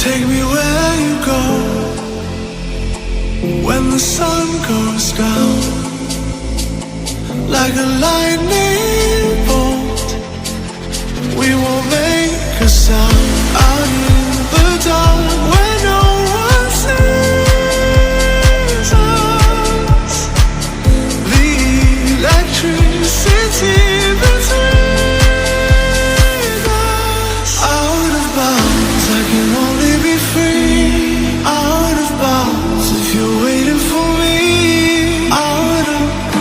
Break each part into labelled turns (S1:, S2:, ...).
S1: Take me where you go when the sun goes down, like a lightning bolt. We won't make a sound out in the dark where no one sees us. The electricity between us. Out of bounds, I can only be free. Out of bounds, if you're waiting for me. Out of bounds.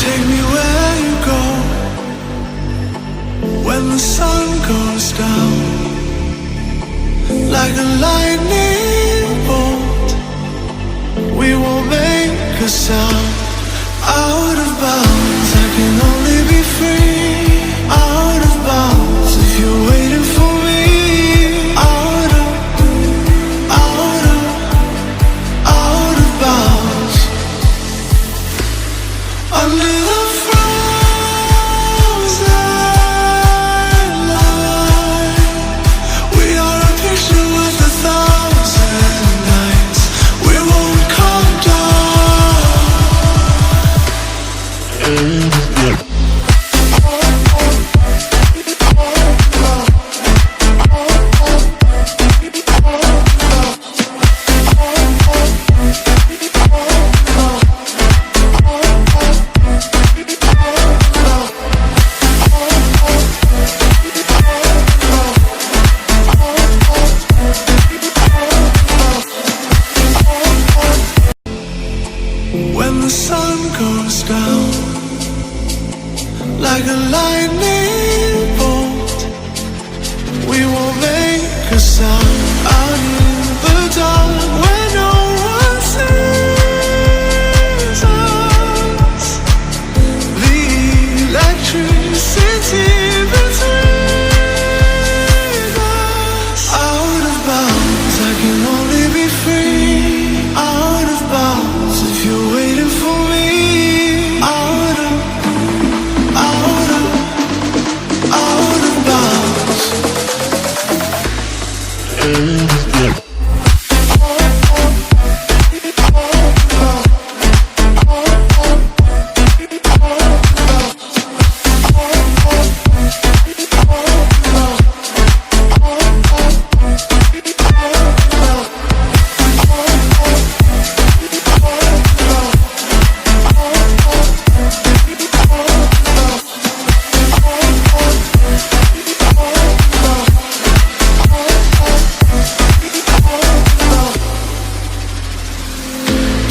S1: Take me where you go when the sun goes down, like a lightning bolt. We won't make a sound. Out of bounds, I can only be free. Out of bounds, if you're waiting for me. Out of bounds. Under the frozen light, we are a picture with 1,000 nights. We won't come down. When the sun goes down, like a lightning bolt, we won't make a sound. Out in the dark where no one sees us. The electricity between us. Out of bounds, I can only be free. Out of bounds, if you're waiting for me. Out of bounds.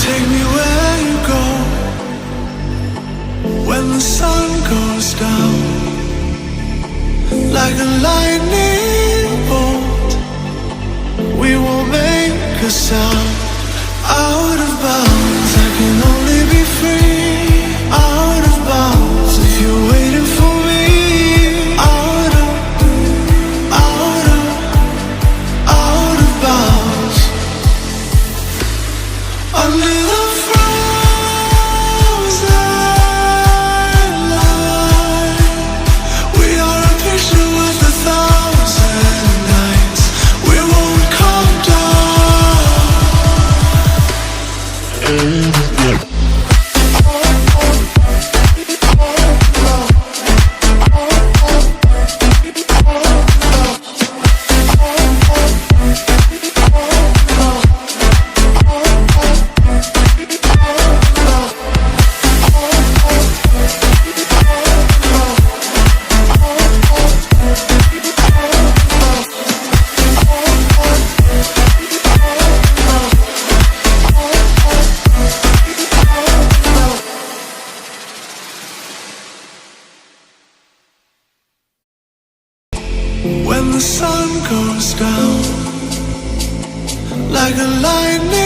S1: Take me where you go when the sun goes down, like a lightning bolt. We won't make a sound. Out of bounds, I can only be free. Out of bounds, if you're waiting for me. Out of bounds. Under the frozen light, we are a picture with 1,000 nights. We won't come down. when the sun goes down, like a lightning